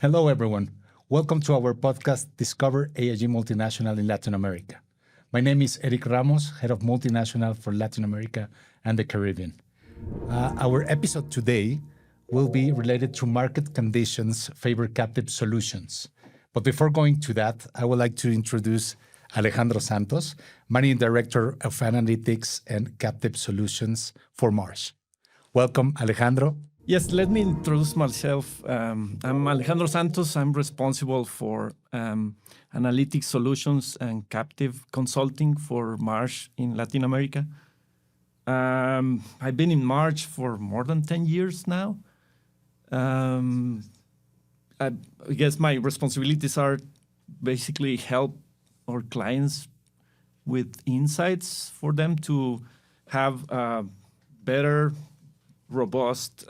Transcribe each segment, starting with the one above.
Hello, everyone. Welcome to our podcast, Discover AIG Multinational in Latin America. My name is Eric Ramos, Head of Multinational for Latin America and the Caribbean. Our episode today will be related to market conditions favor captive solutions. But before going to that, I would like to introduce Alejandro Santos, Managing Director of Analytics and Captive Solutions for Marsh. Welcome, Alejandro. Yes, let me introduce myself. I'm Alejandro Santos. I'm responsible for analytics solutions and captive consulting for Marsh in Latin America. I've been in Marsh for more than 10 years now. I guess my responsibilities are basically help our clients with insights for them to have better, robust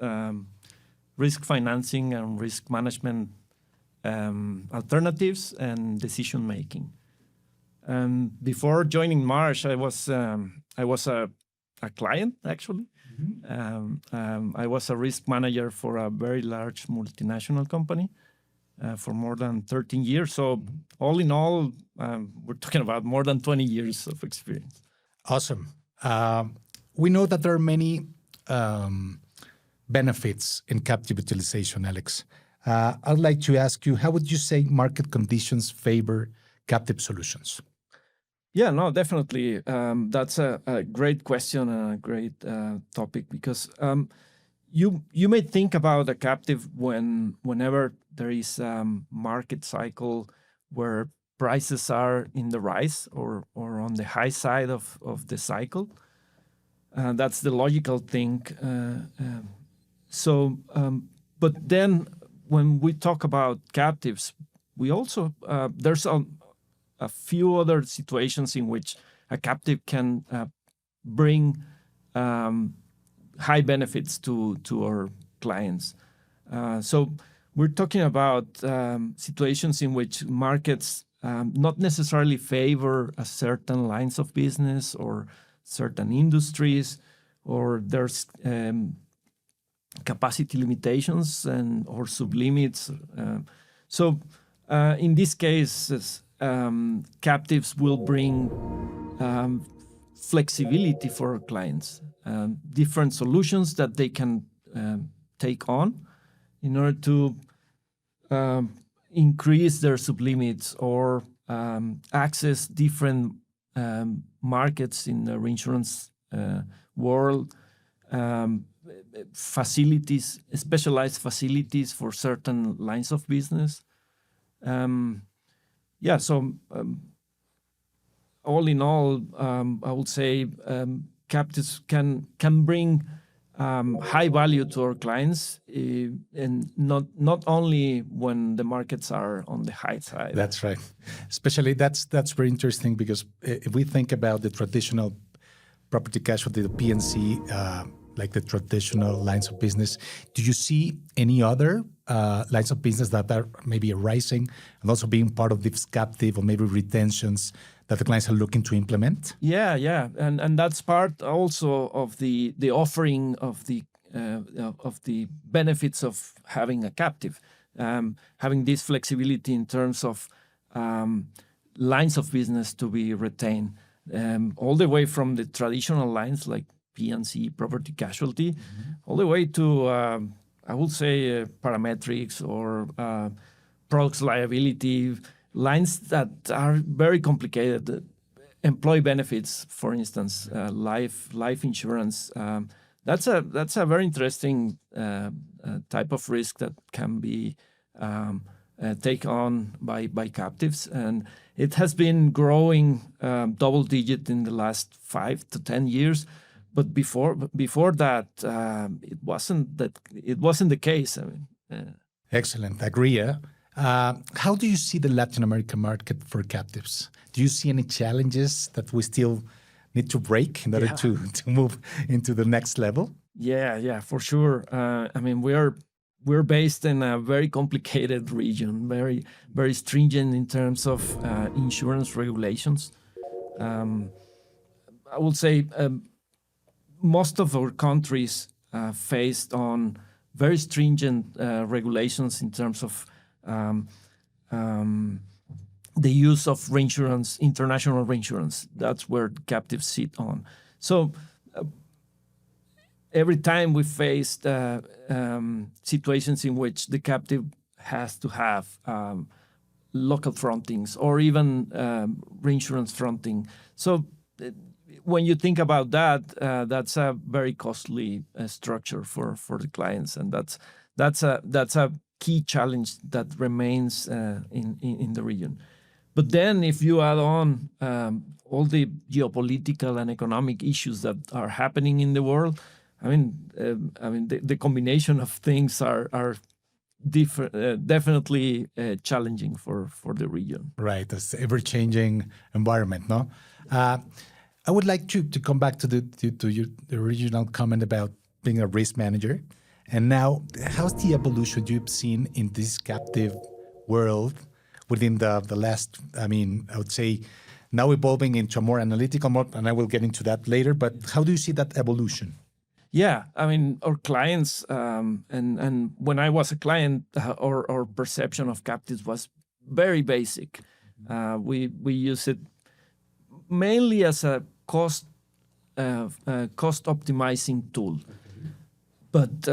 risk financing and risk management alternatives and decision making. Before joining Marsh, I was a client actually. I was a risk manager for a very large multinational company for more than 13 years. So all in all, we're talking about more than 20 years of experience. Awesome. We know that there are many benefits in captive utilization, Alex. I'd like to ask you, how would you say market conditions favor captive solutions? Yeah, no, definitely. That's a great question and a great topic because you may think about a captive whenever there is a market cycle where prices are in the rise or on the high side of the cycle. That's the logical thing. But then when we talk about captives, we also, there's a few other situations in which a captive can bring high benefits to our clients. So we're talking about situations in which markets not necessarily favor a certain lines of business or certain industries, or there's capacity limitations or sublimits. So in these cases, captives will bring flexibility for our clients, different solutions that they can take on in order to increase their sublimits or access different markets in the reinsurance world, facilities, specialized facilities for certain lines of business. So all in all, I would say captives can bring high value to our clients, and not only when the markets are on the high side. That's right. Especially that's very interesting because if we think about the traditional property casualty, the P&C, like the traditional lines of business, do you see any other lines of business that are maybe rising and also being part of this captive or maybe retentions that the clients are looking to implement? Yeah, and that's part also of the offering of the benefits of having a captive, having this flexibility in terms of lines of business to be retained, all the way from the traditional lines like P&C, property casualty, all the way to I would say parametrics or products liability, lines that are very complicated. Employee benefits, for instance, life insurance. That's a very interesting type of risk that can be taken on by captives, and it has been growing double digit in the last 5 to 10 years. But before that, it wasn't the case. Excellent. Agree. How do you see the Latin American market for captives? Do you see any challenges that we still need to break in order to move into the next level? Yeah, for sure. We're based in a very complicated region, very, very stringent in terms of insurance regulations. I would say most of our countries faced on very stringent regulations in terms of um, the use of reinsurance, international reinsurance. That's where captives sit on. So every time we faced situations in which the captive has to have local frontings or even reinsurance fronting. So when you think about that, that's a very costly structure for the clients, and that's a key challenge that remains in the region. But then, if you add on all the geopolitical and economic issues that are happening in the world, the combination of things are definitely challenging for the region. Right, it's ever-changing environment, no? I would like to come back to the original comment about being a risk manager. And now, how's the evolution you've seen in this captive world within the last, I would say, now evolving into a more analytical mode, and I will get into that later, but how do you see that evolution? Yeah, our clients, and when I was a client, our perception of captives was very basic. We use it mainly as a cost optimizing tool. But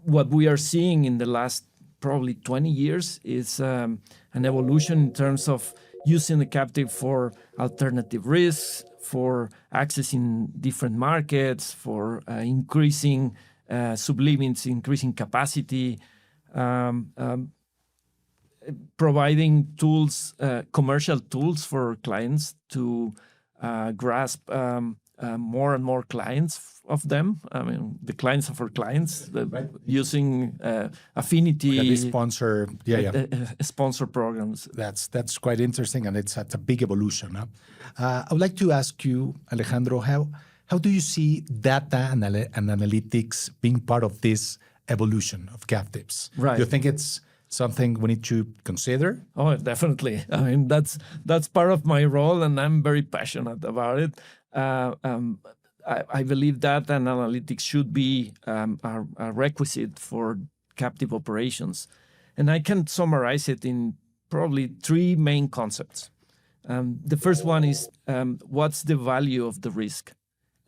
what we are seeing in the last probably 20 years is an evolution in terms of using the captive for alternative risks, for accessing different markets, for increasing sublimits, increasing capacity, providing tools, commercial tools for clients to grasp more and more clients of them. The clients of our clients, Right. using affinity, Like sponsor, sponsor programs. That's quite interesting, and it's a big evolution. Huh? I would like to ask you, Alejandro, how do you see data and analytics being part of this evolution of captives? Right. Do you think it's something we need to consider? Oh, definitely. That's part of my role, and I'm very passionate about it. I believe data and analytics should be a requisite for captive operations. And I can summarize it in probably three main concepts. The first one is what's the value of the risk?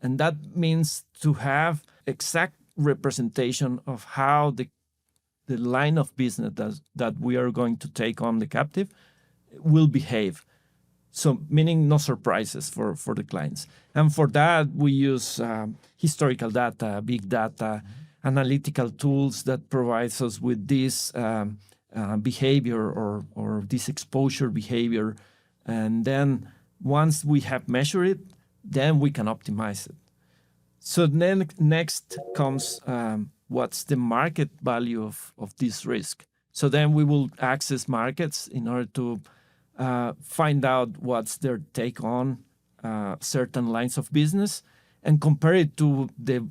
And that means to have exact representation of how the line of business that we are going to take on the captive will behave. So meaning no surprises for the clients. And for that, we use historical data, big data, analytical tools that provides us with this behavior or this exposure behavior. And then once we have measured it, then we can optimize it. So then next comes what's the market value of this risk. So then we will access markets in order to find out what's their take on certain lines of business and compare it to the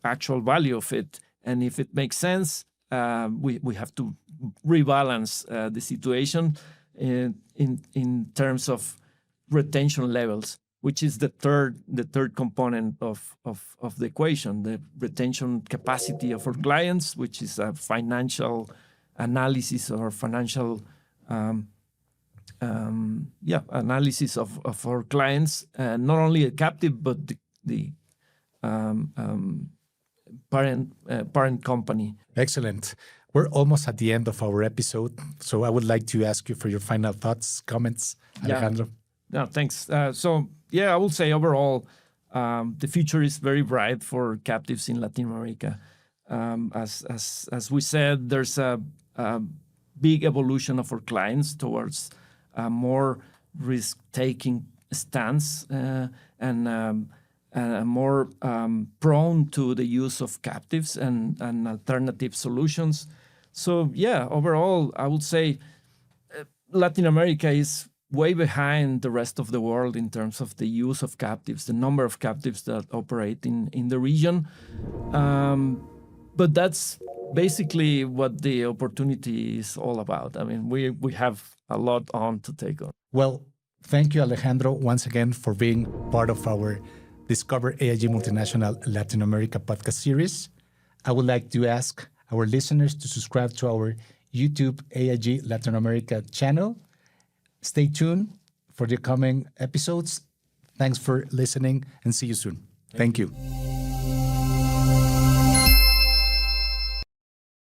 actual value of it. And if it makes sense, we have to rebalance the situation in terms of retention levels, which is the third component of the equation, the retention capacity of our clients, which is a financial analysis or financial analysis of our clients, not only a captive, but the parent company. Excellent. We're almost at the end of our episode, so I would like to ask you for your final thoughts, comments, Alejandro. No, thanks. I will say overall, the future is very bright for captives in Latin America. As we said, there's a big evolution of our clients towards a more risk-taking stance and more prone to the use of captives and alternative solutions. So overall, I would say Latin America is way behind the rest of the world in terms of the use of captives, the number of captives that operate in the region. But that's basically what the opportunity is all about. We have a lot on to take on. Well, thank you, Alejandro, once again for being part of our Discover AIG Multinational Latin America podcast series. I would like to ask our listeners to subscribe to our YouTube AIG Latin America channel. Stay tuned for the coming episodes. Thanks for listening and see you soon. Thank you.